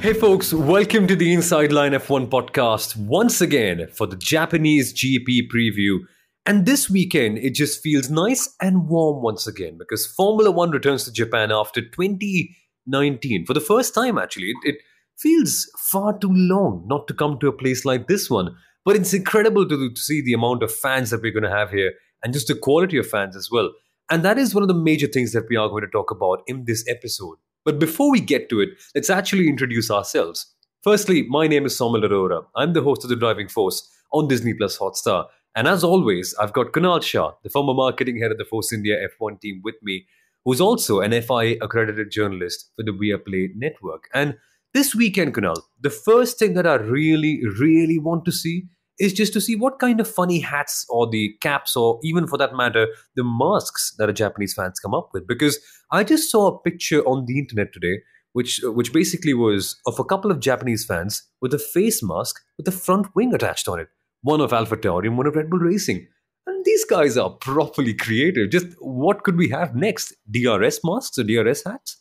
Hey folks, welcome to the Inside Line F1 podcast once again for the Japanese GP preview. And this weekend, it just feels nice and warm once again because Formula One returns to Japan after 2019. For the first time, actually, it feels far too long not to come to a place like this one. But it's incredible to see the amount of fans that we're going to have here and just the quality of fans as well. And that is one of the major things that we are going to talk about in this episode. But before we get to it, let's actually introduce ourselves. Firstly, my name is Somil Arora. I'm the host of The Driving Force on Disney Plus Hotstar. And as always, I've got Kunal Shah, the former marketing head of the Force India F1 team with me, who's also an FIA accredited journalist for the Viaplay network. And this weekend, Kunal, the first thing that I really want to see is just to see what kind of funny hats or the caps or even for that matter, the masks that the Japanese fans come up with. Because I just saw a picture on the internet today, which basically was of a couple of Japanese fans with a face mask with a front wing attached on it. One of AlphaTauri and one of Red Bull Racing. And these guys are properly creative. Just what could we have next? DRS masks or DRS hats?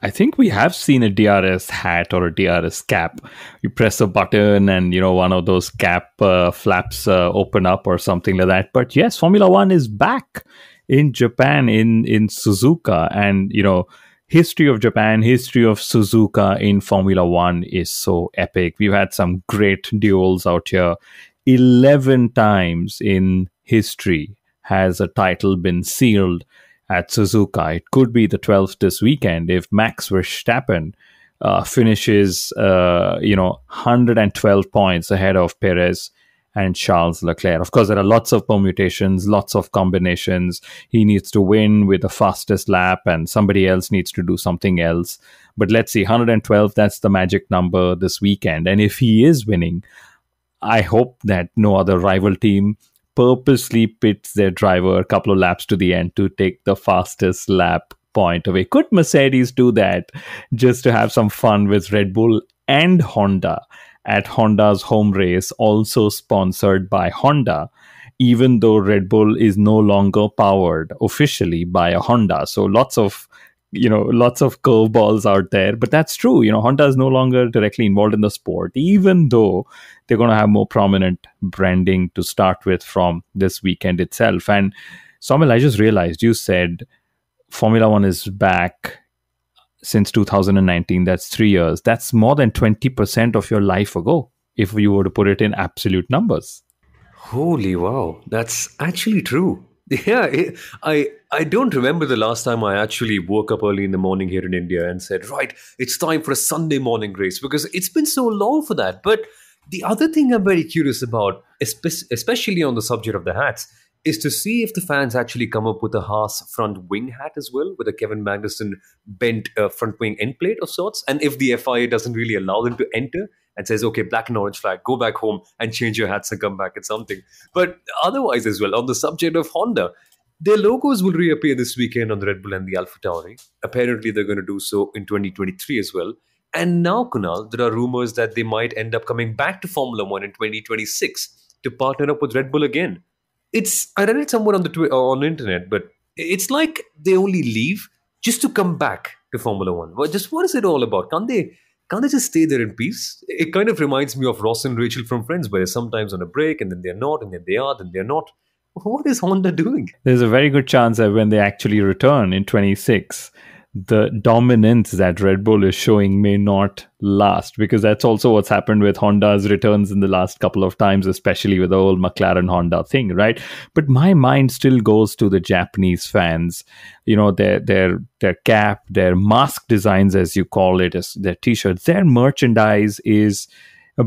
I think we have seen a DRS hat or a DRS cap. You press a button and, one of those cap flaps open up or something like that. But yes, Formula One is back in Japan, in Suzuka. And, history of Japan, history of Suzuka in Formula One is so epic. We've had some great duels out here. 11 times in history has a title been sealed at Suzuka. It could be the 12th this weekend if Max Verstappen finishes, 112 points ahead of Perez and Charles Leclerc. Of course, there are lots of permutations, lots of combinations. He needs to win with the fastest lap and somebody else needs to do something else. But let's see, 112, that's the magic number this weekend. And if he is winning, I hope that no other rival team purposely pits their driver a couple of laps to the end to take the fastest lap point away. Could Mercedes do that just to have some fun with Red Bull and Honda at Honda's home race, also sponsored by Honda, even though Red Bull is no longer powered officially by a Honda? So lots of curveballs out there, but that's true. Honda is no longer directly involved in the sport, even though they're going to have more prominent branding to start with from this weekend itself. And Somil, I just realized you said Formula One is back since 2019. That's 3 years. That's more than 20% of your life ago, if you were to put it in absolute numbers. Holy wow, that's actually true. Yeah, I don't remember the last time I actually woke up early in the morning here in India and said, right, it's time for a Sunday morning race because it's been so long for that. But the other thing I'm very curious about, especially on the subject of the hats, is to see if the fans actually come up with a Haas front wing hat as well, with a Kevin Magnussen bent front wing end plate of sorts. And if the FIA doesn't really allow them to enter and says, okay, black and orange flag, go back home and change your hats and come back at something. But otherwise as well, on the subject of Honda, their logos will reappear this weekend on the Red Bull and the AlphaTauri. Apparently, they're going to do so in 2023 as well. And now, Kunal, there are rumors that they might end up coming back to Formula One in 2026 to partner up with Red Bull again. I read it somewhere on the internet, but it's like they only leave just to come back to Formula One. What is it all about? Can't they just stay there in peace? It kind of reminds me of Ross and Rachel from Friends, where they're sometimes on a break and then they're not, and then they are, then they're not. What is Honda doing? There's a very good chance that when they actually return in 26, the dominance that Red Bull is showing may not last, because that's also what's happened with Honda's returns in the last couple of times, especially with the whole McLaren Honda thing, right? But my mind still goes to the Japanese fans, their cap, their mask designs, as you call it, their t-shirts, their merchandise is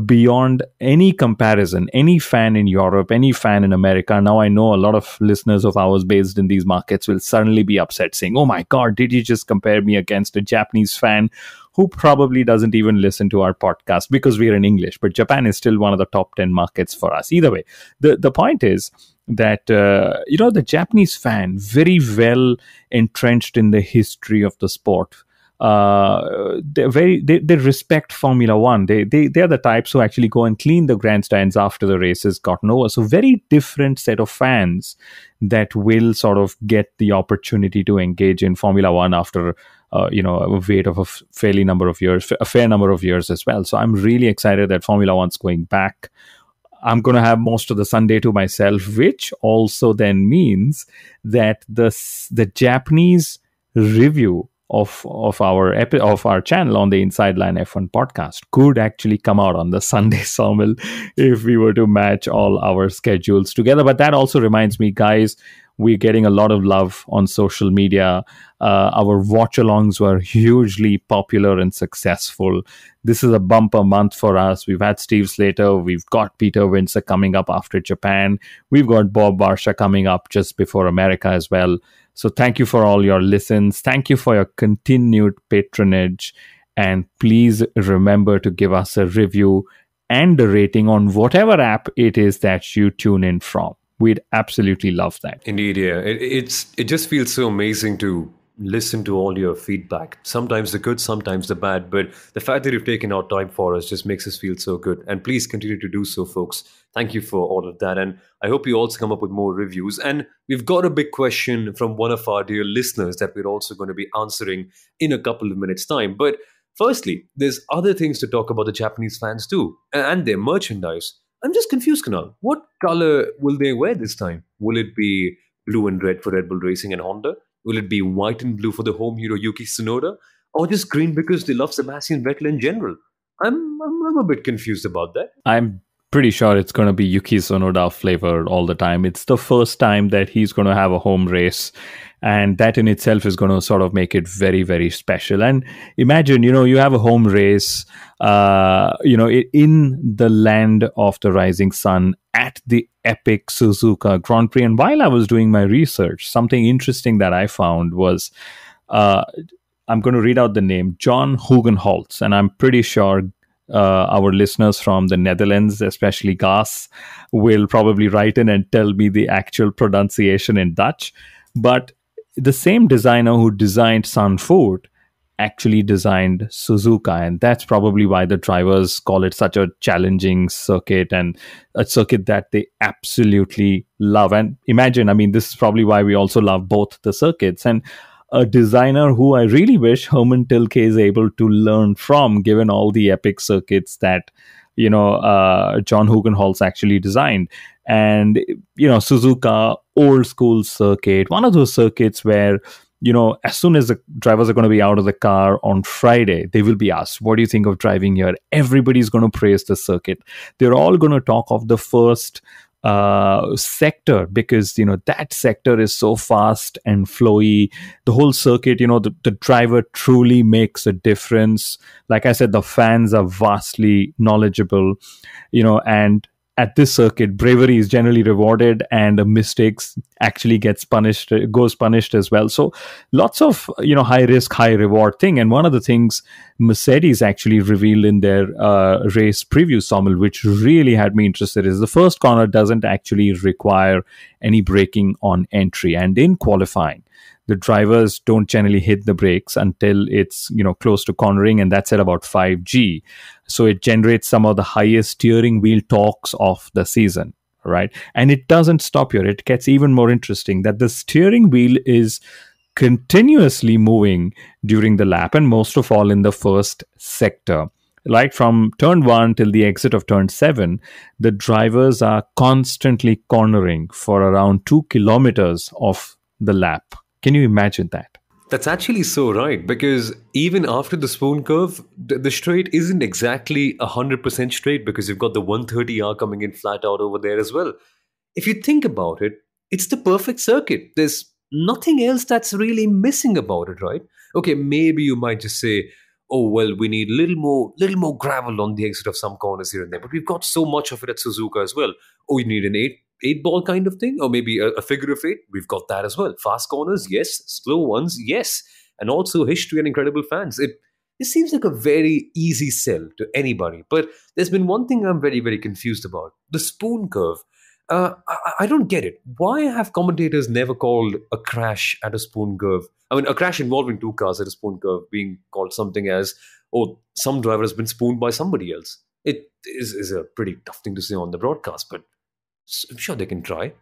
beyond any comparison. Any fan in Europe, any fan in America. Now, I know a lot of listeners of ours based in these markets will suddenly be upset saying, oh my God, did you just compare me against a Japanese fan who probably doesn't even listen to our podcast because we're in English? But Japan is still one of the top 10 markets for us. Either way, the point is that, the Japanese fan, very well entrenched in the history of the sport, they respect Formula One. They are the types who actually go and clean the grandstands after the race has gotten over. So very different set of fans that will sort of get the opportunity to engage in Formula One after a wait of a fair number of years as well. So I'm really excited that Formula One's going back. I'm going to have most of the Sunday to myself, which also then means that the Japanese review of our channel on the Inside Line F1 podcast could actually come out on the Sunday, Somil, if we were to match all our schedules together. But that also reminds me, guys, we're getting a lot of love on social media. Our watch-alongs were hugely popular and successful. This is a bumper month for us. We've had Steve Slater. We've got Peter Windsor coming up after Japan. We've got Bob Barsha coming up just before America as well. So thank you for all your listens. Thank you for your continued patronage. And please remember to give us a review and a rating on whatever app it is that you tune in from. We'd absolutely love that. Indeed, yeah. It just feels so amazing to listen to all your feedback. Sometimes the good, sometimes the bad. But the fact that you've taken out time for us just makes us feel so good. And please continue to do so, folks. Thank you for all of that. And I hope you also come up with more reviews. And we've got a big question from one of our dear listeners that we're also going to be answering in a couple of minutes' time. But firstly, there's other things to talk about the Japanese fans too, and their merchandise. I'm just confused, Kunal. What color will they wear this time? Will it be blue and red for Red Bull Racing and Honda? Will it be white and blue for the home hero Yuki Tsunoda? Or just green because they love Sebastian Vettel in general? I'm a bit confused about that. I'm pretty sure it's going to be Yuki Tsunoda flavored all the time. It's the first time that he's going to have a home race. And that in itself is going to sort of make it very, very special. And imagine, you have a home race, in the land of the rising sun at the epic Suzuka Grand Prix. And while I was doing my research, something interesting that I found was, I'm going to read out the name, John Hugenholtz. And I'm pretty sure our listeners from the Netherlands, especially Gas, will probably write in and tell me the actual pronunciation in Dutch. But the same designer who designed Sanford actually designed Suzuka, and that's probably why the drivers call it such a challenging circuit and a circuit that they absolutely love. And imagine, this is probably why we also love both the circuits. And a designer who I really wish Herman Tilke is able to learn from, given all the epic circuits that John Hugenholtz actually designed. And Suzuka, old school circuit, one of those circuits where as soon as the drivers are going to be out of the car on Friday, they will be asked, what do you think of driving here? Everybody's going to praise the circuit. They're all going to talk of the first sector, because that sector is so fast and flowy. The whole circuit, the driver truly makes a difference. Like I said, the fans are vastly knowledgeable, and at this circuit, bravery is generally rewarded, and mistakes actually goes punished as well. So lots of high risk, high reward thing. And one of the things Mercedes actually revealed in their race preview, Somil, which really had me interested, is the first corner doesn't actually require any braking on entry, and in qualifying, the drivers don't generally hit the brakes until it's close to cornering, and that's at about 5G. So it generates some of the highest steering wheel torques of the season, right? And it doesn't stop here. It gets even more interesting that the steering wheel is continuously moving during the lap, and most of all in the first sector. Like from turn 1 till the exit of turn 7, the drivers are constantly cornering for around 2 kilometers of the lap. Can you imagine that? That's actually so right, because even after the spoon curve, the straight isn't exactly 100% straight, because you've got the 130R coming in flat out over there as well. If you think about it, it's the perfect circuit. There's nothing else that's really missing about it, right? Okay, maybe you might just say, oh, well, we need little more gravel on the exit of some corners here and there, but we've got so much of it at Suzuka as well. Oh, you need an eight ball kind of thing, or maybe a figure of eight. We've got that as well. Fast corners, yes. Slow ones, yes. And also history and incredible fans. It seems like a very easy sell to anybody. But there's been one thing I'm very, very confused about. The spoon curve. I don't get it. Why have commentators never called a crash at a spoon curve? I mean, a crash involving two cars at a spoon curve being called something as, oh, some driver has been spooned by somebody else. It is a pretty tough thing to say on the broadcast, but I'm sure they can try.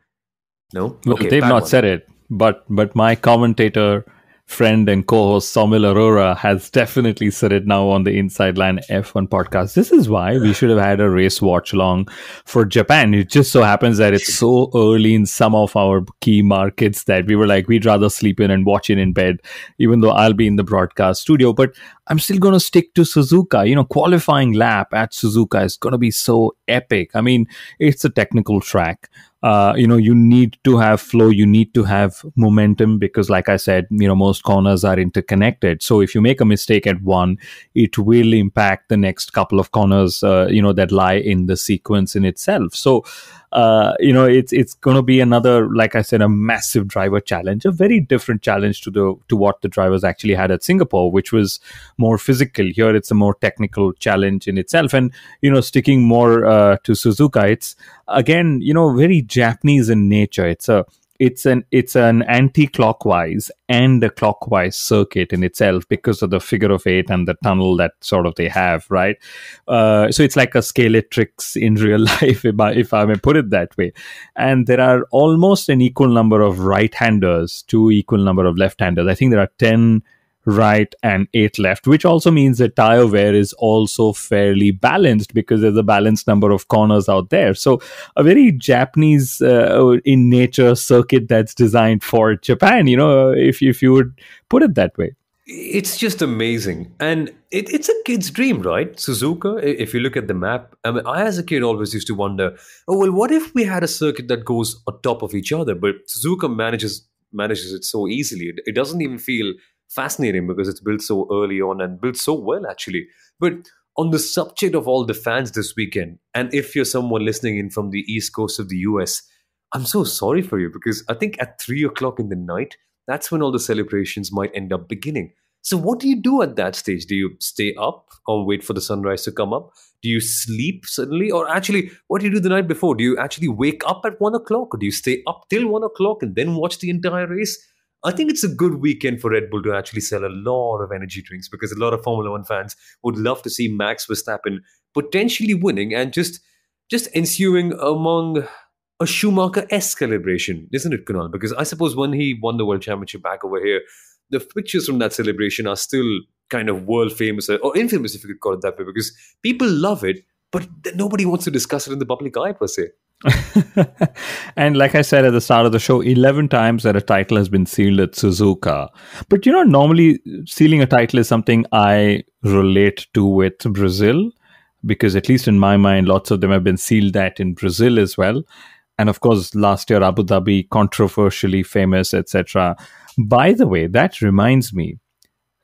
No? Well, Okay, they've not one. said it, but my commentator friend and co-host Somil Arora has definitely said it now on the Inside Line F1 podcast. This is why we should have had a race watch along for Japan. It just so happens that it's so early in some of our key markets that we were like, we'd rather sleep in and watch it in bed, even though I'll be in the broadcast studio. But I'm still going to stick to Suzuka. Qualifying lap at Suzuka is going to be so epic. I mean, it's a technical track. You need to have flow, you need to have momentum because, like I said, most corners are interconnected. So if you make a mistake at one, it will impact the next couple of corners, that lie in the sequence in itself. So, it's going to be another, like I said, a massive driver challenge, a very different challenge to what the drivers actually had at Singapore, which was more physical. Here, it's a more technical challenge in itself. And, sticking more to Suzuka, it's again, very Japanese in nature. It's an anti-clockwise and a clockwise circuit in itself because of the figure of eight and the tunnel that sort of they have, right? So it's like a Scalextric in real life, if I may put it that way. And there are almost an equal number of right-handers to equal number of left-handers. I think there are 10 right and 8 left, which also means that tire wear is also fairly balanced because there's a balanced number of corners out there. So a very Japanese in nature circuit that's designed for Japan, if you would put it that way. It's just amazing. And it's a kid's dream, right? Suzuka, if you look at the map, I mean, I as a kid always used to wonder, oh, well, what if we had a circuit that goes on top of each other? But Suzuka manages it so easily. It doesn't even feel fascinating because it's built so early on and built so well, actually. But on the subject of all the fans this weekend, and if you're someone listening in from the east coast of the US, I'm so sorry for you because I think at 3 o'clock in the night, that's when all the celebrations might end up beginning. So what do you do at that stage? Do you stay up or wait for the sunrise to come up? Do you sleep suddenly? Or actually, what do you do the night before? Do you actually wake up at 1 o'clock? Or do you stay up till 1 o'clock and then watch the entire race? I think it's a good weekend for Red Bull to actually sell a lot of energy drinks because a lot of Formula One fans would love to see Max Verstappen potentially winning and just ensuing among a Schumacher-esque celebration, isn't it, Kunal? Because I suppose when he won the World Championship back over here, the pictures from that celebration are still kind of world famous or infamous, if you could call it that way, because people love it, but nobody wants to discuss it in the public eye, per se. And like I said at the start of the show, 11 times that a title has been sealed at Suzuka. But normally sealing a title is something I relate to with Brazil, because at least in my mind, lots of them have been sealed that in Brazil as well. And of course, last year, Abu Dhabi, controversially famous, etc. By the way, that reminds me,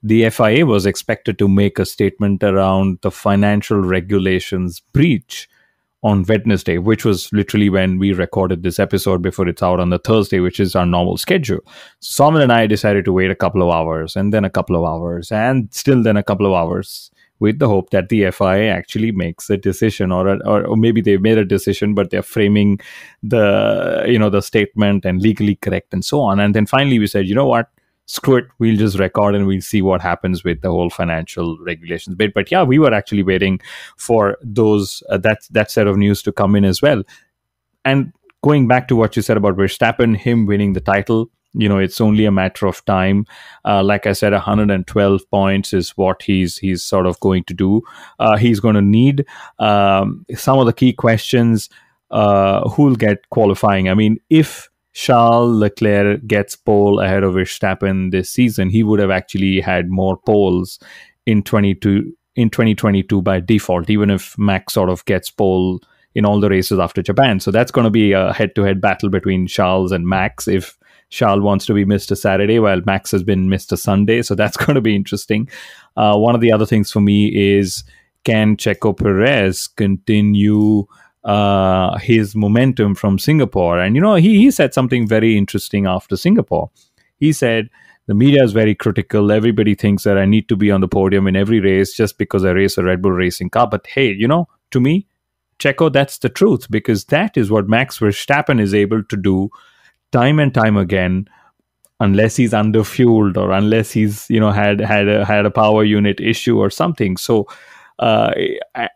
the FIA was expected to make a statement around the financial regulations breach on Wednesday, which was literally when we recorded this episode before it's out on the Thursday, which is our normal schedule. So Samuel and I decided to wait a couple of hours and then a couple of hours and still then a couple of hours with the hope that the FIA actually makes a decision or maybe they've made a decision, but they're framing the statement and legally correct and so on. And then finally we said, you know what? Screw it, we'll just record and we'll see what happens with the whole financial regulations bit. But yeah, we were actually waiting for those that set of news to come in as well. And going back to what you said about Verstappen, him winning the title, it's only a matter of time. Like I said, 112 points is what he's sort of going to do. He's going to need some of the key questions. Who'll get qualifying? I mean, if Charles Leclerc gets pole ahead of Verstappen this season, he would have actually had more poles in 2022 by default, even if Max sort of gets pole in all the races after Japan. So that's going to be a head-to-head battle between Charles and Max if Charles wants to be Mr. Saturday while Max has been Mr. Sunday. So that's going to be interesting. One of the other things for me is, can Checo Perez continue his momentum from Singapore? And he said something very interesting after Singapore. He said, the media is very critical. Everybody thinks that I need to be on the podium in every race just because I race a Red Bull racing car. But hey, to me, Checo, that's the truth, because that is what Max Verstappen is able to do time and time again, unless he's underfueled or unless he's had a power unit issue or something. So Uh,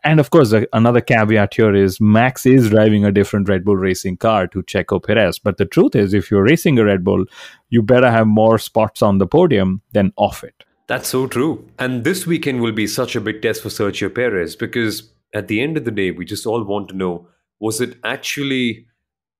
and of course, another caveat here is Max is driving a different Red Bull Racing car to Checo Perez. But the truth is, if you're racing a Red Bull, you better have more spots on the podium than off it. That's so true. And this weekend will be such a big test for Sergio Perez because at the end of the day, we just all want to know, was it actually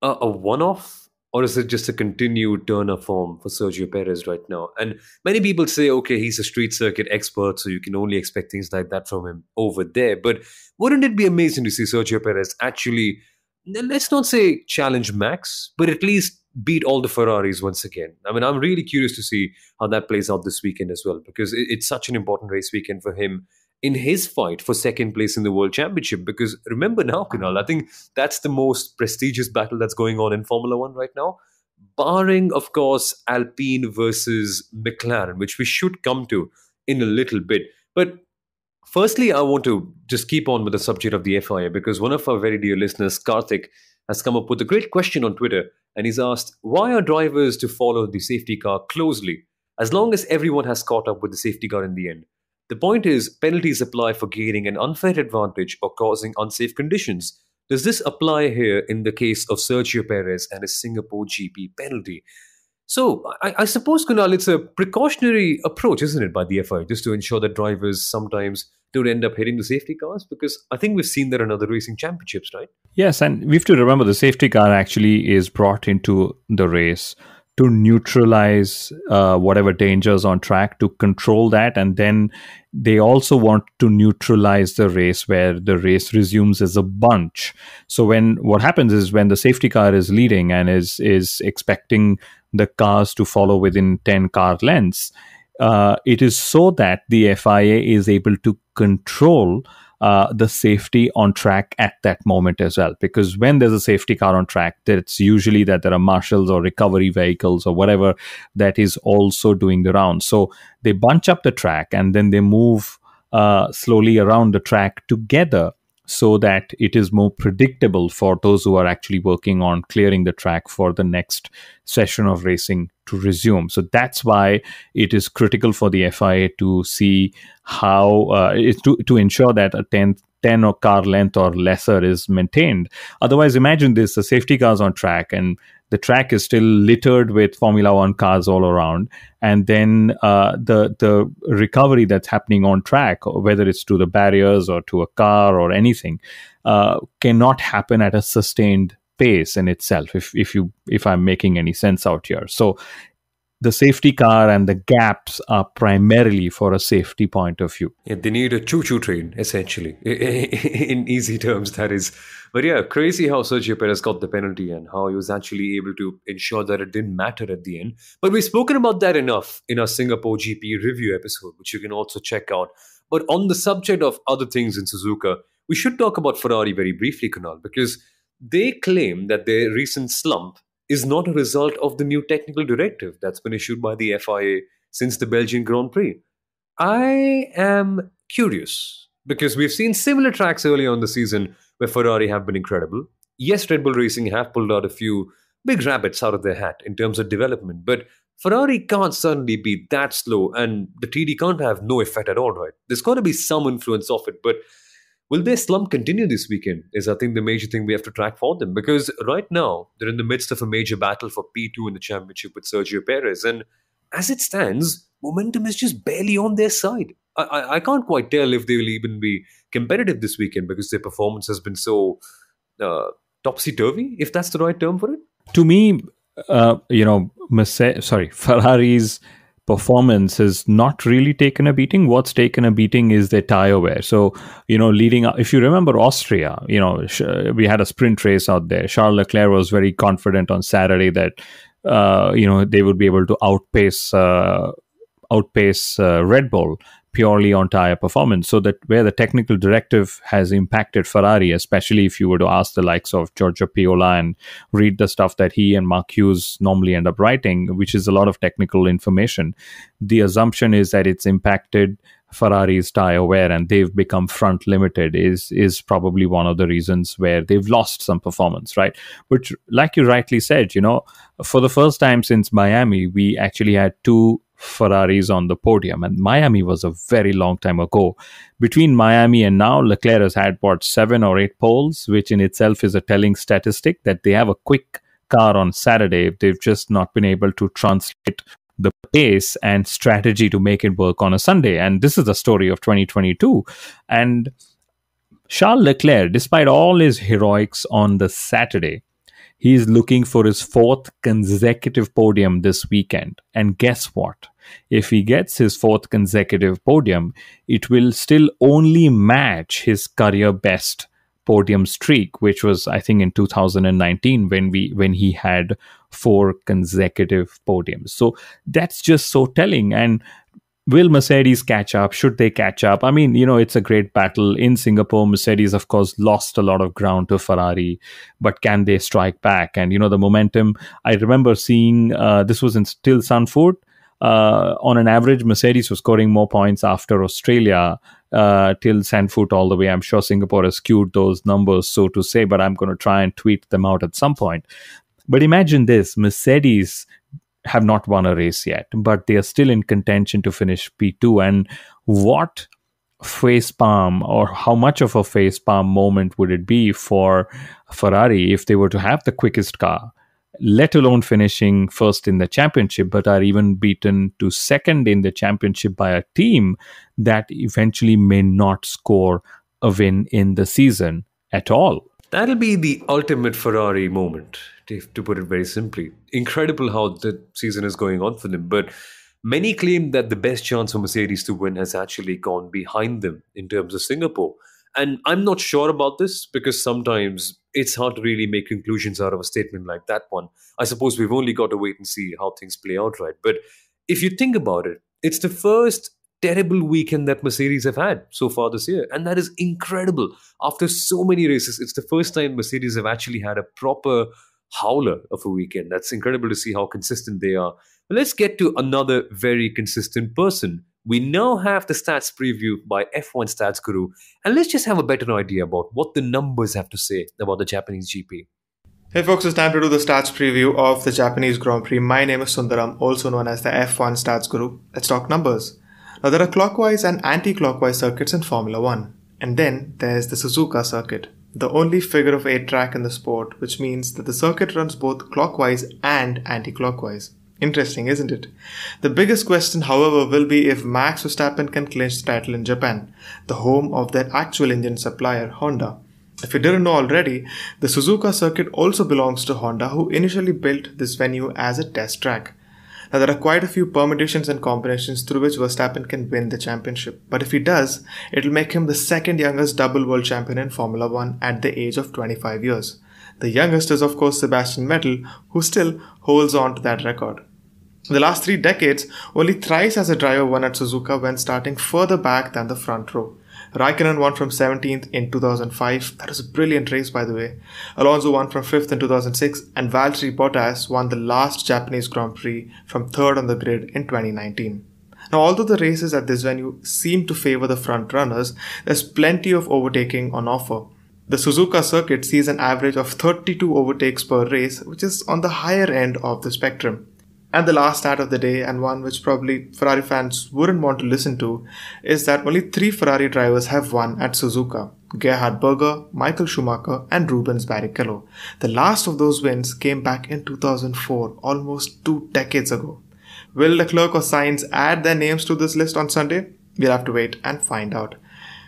a one off or is it just a continued turn of form for Sergio Perez right now? And many people say, okay, he's a street circuit expert, so you can only expect things like that from him over there. But wouldn't it be amazing to see Sergio Perez actually, let's not say challenge Max, but at least beat all the Ferraris once again? I mean, I'm really curious to see how that plays out this weekend as well, because it's such an important race weekend for him in his fight for second place in the World Championship. Because remember now, Kunal, I think that's the most prestigious battle that's going on in Formula One right now, barring, of course, Alpine versus McLaren, which we should come to in a little bit. But firstly, I want to just keep on with the subject of the FIA because one of our very dear listeners, Karthik, has come up with a great question on Twitter, and he's asked, why are drivers to follow the safety car closely as long as everyone has caught up with the safety car in the end? The point is, penalties apply for gaining an unfair advantage or causing unsafe conditions. Does this apply here in the case of Sergio Perez and his Singapore GP penalty? So I suppose, Kunal, it's a precautionary approach, isn't it, by the FIA, just to ensure that drivers sometimes don't end up hitting the safety cars? Because I think we've seen that in other racing championships, right? Yes, and we have to remember the safety car actually is brought into the race to neutralize whatever dangers on track, to control that. And then they also want to neutralize the race where the race resumes as a bunch. So what happens is when the safety car is leading and is expecting the cars to follow within 10 car lengths, it is so that the FIA is able to control the safety on track at that moment as well. Because when there's a safety car on track, it's usually that there are marshals or recovery vehicles or whatever that is also doing the round. So they bunch up the track and then they move slowly around the track together so that it is more predictable for those who are actually working on clearing the track for the next session of racing to resume. So that's why it is critical for the FIA to see how to ensure that a 10 or car length or lesser is maintained. Otherwise, imagine this: the safety cars on track and the track is still littered with Formula One cars all around, and then the recovery that's happening on track, whether it's to the barriers or to a car or anything, cannot happen at a sustained pace in itself. If I'm making any sense out here, so the safety car and the gaps are primarily for a safety point of view. Yeah, they need a choo-choo train, essentially. In easy terms, that is. But yeah, crazy how Sergio Perez got the penalty and how he was actually able to ensure that it didn't matter at the end. But we've spoken about that enough in our Singapore GP review episode, which you can also check out. But on the subject of other things in Suzuka, we should talk about Ferrari very briefly, Kunal, because they claim that their recent slump is not a result of the new technical directive that's been issued by the FIA since the Belgian Grand Prix. I am curious because we've seen similar tracks early on the season where Ferrari have been incredible. Yes, Red Bull Racing have pulled out a few big rabbits out of their hat in terms of development, but Ferrari can't suddenly be that slow and the TD can't have no effect at all, right? There's got to be some influence of it, but will their slump continue this weekend is, I think, the major thing we have to track for them. Because right now, they're in the midst of a major battle for P2 in the championship with Sergio Perez. And as it stands, momentum is just barely on their side. I can't quite tell if they will even be competitive this weekend because their performance has been so topsy-turvy, if that's the right term for it. To me, Ferrari's performance has not really taken a beating. What's taken a beating is their tire wear. So, leading up, if you remember Austria, we had a sprint race out there. Charles Leclerc was very confident on Saturday that, they would be able to outpace Red Bull purely on tire performance. So that where the technical directive has impacted Ferrari, especially if you were to ask the likes of Giorgio Piola and read the stuff that he and Mark Hughes normally end up writing, which is a lot of technical information, the assumption is that it's impacted Ferrari's tire wear and they've become front limited is probably one of the reasons where they've lost some performance, right? Which, like you rightly said, for the first time since Miami, we actually had two Ferraris on the podium. And Miami was a very long time ago. Between Miami and now, Leclerc has had, what, 7 or 8 poles, which in itself is a telling statistic that they have a quick car on Saturday. They've just not been able to translate the pace and strategy to make it work on a Sunday. And this is the story of 2022. And Charles Leclerc, despite all his heroics on the Saturday, he is looking for his fourth consecutive podium this weekend. And guess what? If he gets his fourth consecutive podium, it will still only match his career best podium streak, which was, I think, in 2019 when he had 4 consecutive podiums. So that's just so telling. And will Mercedes catch up? Should they catch up? I mean, it's a great battle. In Singapore, Mercedes, of course, lost a lot of ground to Ferrari, but can they strike back? And, the momentum, I remember seeing, this was in still Sanford. On an average, Mercedes was scoring more points after Australia till Sanford all the way. I'm sure Singapore has skewed those numbers, so to say, but I'm going to try and tweet them out at some point. But imagine this, Mercedes have not won a race yet, but they are still in contention to finish P2. And what facepalm, or how much of a facepalm moment would it be for Ferrari if they were to have the quickest car, let alone finishing first in the championship, but are even beaten to second in the championship by a team that eventually may not score a win in the season at all. That'll be the ultimate Ferrari moment, to put it very simply. Incredible how the season is going on for them, but many claim that the best chance for Mercedes to win has actually gone behind them in terms of Singapore. And I'm not sure about this because sometimes it's hard to really make conclusions out of a statement like that one. I suppose we've only got to wait and see how things play out, right? But if you think about it, it's the first terrible weekend that Mercedes have had so far this year. And that is incredible. After so many races, it's the first time Mercedes have actually had a proper howler of a weekend. That's incredible to see how consistent they are. But let's get to another very consistent person. We now have the stats preview by F1 Stats Guru, and let's just have a better idea about what the numbers have to say about the Japanese GP. Hey folks, it's time to do the stats preview of the Japanese Grand Prix. My name is Sundaram, also known as the F1 Stats Guru. Let's talk numbers. Now there are clockwise and anti-clockwise circuits in Formula 1. And then there's the Suzuka circuit, the only figure of 8 track in the sport, which means that the circuit runs both clockwise and anti-clockwise. Interesting, isn't it? The biggest question, however, will be if Max Verstappen can clinch the title in Japan, the home of their actual engine supplier, Honda. If you didn't know already, the Suzuka circuit also belongs to Honda, who initially built this venue as a test track. Now, there are quite a few permutations and combinations through which Verstappen can win the championship. But if he does, it'll make him the second youngest double world champion in Formula 1 at the age of 25 years. The youngest is, of course, Sebastian Vettel, who still holds on to that record. In the last 3 decades, only thrice has a driver won at Suzuka when starting further back than the front row. Raikkonen won from 17th in 2005. That was a brilliant race, by the way. Alonso won from 5th in 2006, and Valtteri Bottas won the last Japanese Grand Prix from 3rd on the grid in 2019. Now, although the races at this venue seem to favor the front runners, there's plenty of overtaking on offer. The Suzuka circuit sees an average of 32 overtakes per race, which is on the higher end of the spectrum. And the last stat of the day, and one which probably Ferrari fans wouldn't want to listen to, is that only 3 Ferrari drivers have won at Suzuka: Gerhard Berger, Michael Schumacher, and Rubens Barrichello. The last of those wins came back in 2004, almost 2 decades ago. Will Leclerc or Sainz add their names to this list on Sunday? We'll have to wait and find out.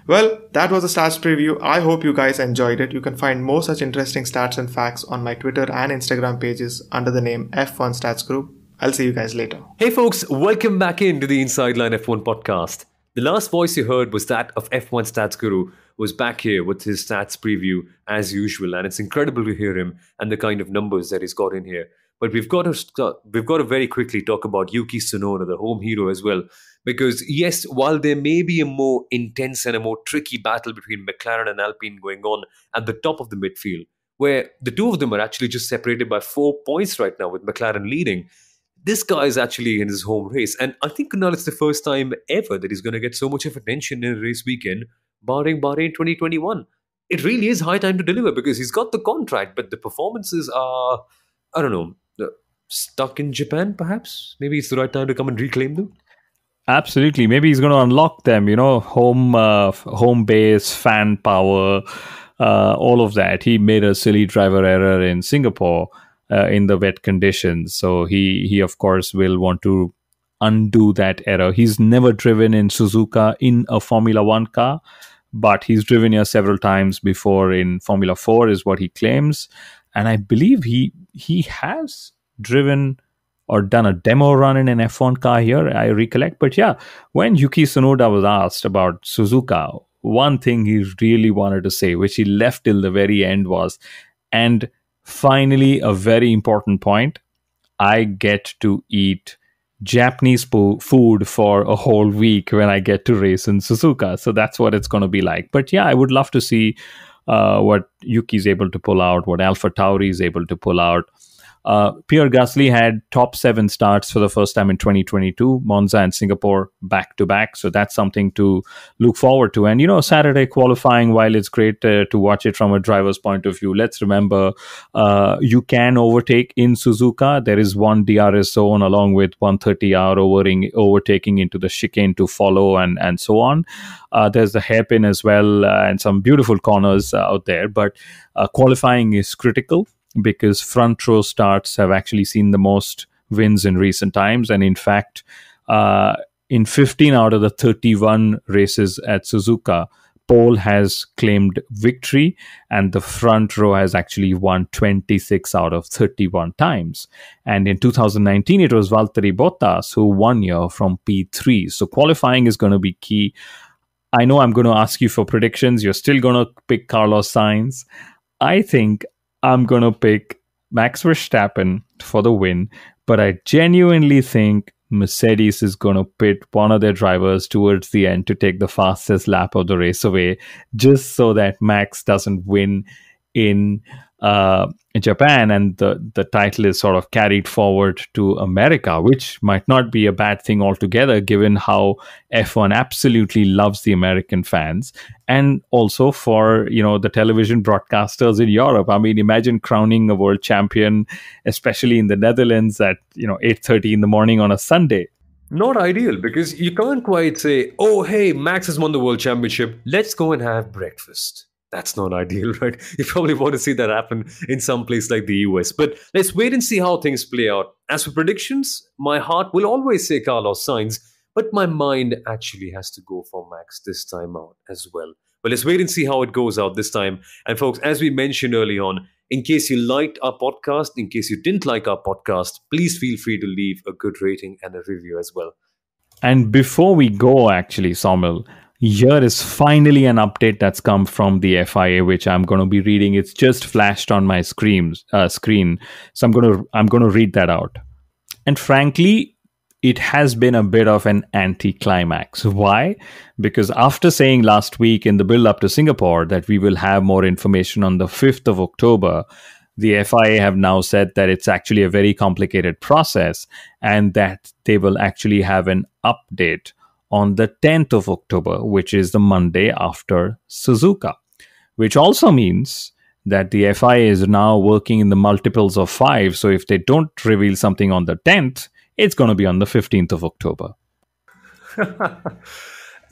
Well, that was the stats preview. I hope you guys enjoyed it. You can find more such interesting stats and facts on my Twitter and Instagram pages under the name F1 Stats Group. I'll see you guys later. Hey folks, welcome back into the Inside Line F1 podcast. The last voice you heard was that of F1 Stats Guru, who was back here with his stats preview as usual, and it's incredible to hear him and the kind of numbers that he's got in here. But we've got to very quickly talk about Yuki Tsunoda, the home hero as well, because yes, while there may be a more intense and a more tricky battle between McLaren and Alpine going on at the top of the midfield, where the two of them are actually just separated by 4 points right now with McLaren leading, this guy is actually in his home race. And I think now it's the first time ever that he's going to get so much of attention in a race weekend, barring Bahrain 2021. It really is high time to deliver because he's got the contract, but the performances are, I don't know, stuck in Japan, perhaps? Maybe it's the right time to come and reclaim them? Absolutely. Maybe he's going to unlock them, home base, fan power, all of that. He made a silly driver error in Singapore in the wet conditions. So he of course, will want to undo that error. He's never driven in Suzuka in a Formula One car, but he's driven here several times before in Formula 4, is what he claims. And I believe he has driven or done a demo run in an F1 car here, I recollect. But yeah, when Yuki Tsunoda was asked about Suzuka, one thing he really wanted to say, which he left till the very end, was, and finally, a very important point, I get to eat Japanese food for a whole week when I get to race in Suzuka. So that's what it's going to be like. But yeah, I would love to see what Yuki's able to pull out, what Alpha Tauri is able to pull out. Pierre Gasly had top 7 starts for the first time in 2022, Monza and Singapore back to back. So that's something to look forward to. And, Saturday qualifying, while it's great to watch it from a driver's point of view, let's remember you can overtake in Suzuka. There is one DRS zone along with 130R overtaking into the chicane to follow and so on. There's the hairpin as well and some beautiful corners out there. But qualifying is critical, because front row starts have actually seen the most wins in recent times. And in fact, in 15 out of the 31 races at Suzuka, Pole has claimed victory, and the front row has actually won 26 out of 31 times. And in 2019, it was Valtteri Bottas who won here from P3. So qualifying is going to be key. I know I'm going to ask you for predictions. You're still going to pick Carlos Sainz. I think I'm going to pick Max Verstappen for the win, but I genuinely think Mercedes is going to pit one of their drivers towards the end to take the fastest lap of the race away, just so that Max doesn't win in Japan, and the title is sort of carried forward to America, which might not be a bad thing altogether, given how F1 absolutely loves the American fans, and also for the television broadcasters in Europe. I mean, imagine crowning a world champion, especially in the Netherlands, at 8:30 in the morning on a Sunday. Not ideal, because you can't quite say, oh, hey, Max has won the world championship, let's go and have breakfast. That's not ideal, right? You probably want to see that happen in some place like the US. But let's wait and see how things play out. As for predictions, my heart will always say Carlos Sainz, but my mind actually has to go for Max this time out as well. But let's wait and see how it goes out this time. And folks, as we mentioned early on, in case you liked our podcast, in case you didn't like our podcast, please feel free to leave a good rating and a review as well. And before we go, actually, Somil, here is finally an update that's come from the FIA, which I'm going to be reading. It's just flashed on my screen, so I'm going to read that out. And frankly, it has been a bit of an anticlimax. Why? Because after saying last week in the build-up to Singapore that we will have more information on the 5th of October, the FIA have now said that it's actually a very complicated process and that they will actually have an update on the 10th of October, which is the Monday after Suzuka, which also means that the FIA is now working in the multiples of 5. So if they don't reveal something on the 10th, it's going to be on the 15th of October.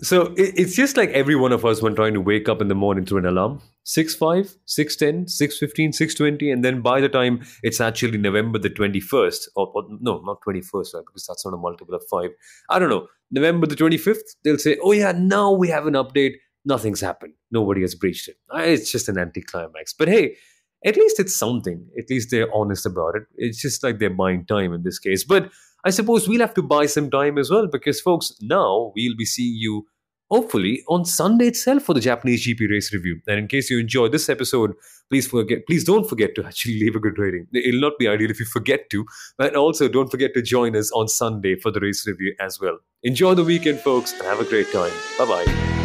So it's just like every one of us when trying to wake up in the morning through an alarm. 6:05, 6:10, 6:15, 6:20, and then by the time it's actually November the 21st, or no, not 21st, right, because that's not a multiple of 5. I don't know. November the 25th, they'll say, oh yeah, now we have an update. Nothing's happened. Nobody has breached it. It's just an anticlimax. But hey, at least it's something. At least they're honest about it. It's just like they're buying time in this case. But I suppose we'll have to buy some time as well, because folks, now we'll be seeing you hopefully on Sunday itself for the Japanese GP race review. And in case you enjoyed this episode, please don't forget to actually leave a good rating. It'll not be ideal if you forget to, but also don't forget to join us on Sunday for the race review as well. Enjoy the weekend, folks, and have a great time. Bye-bye.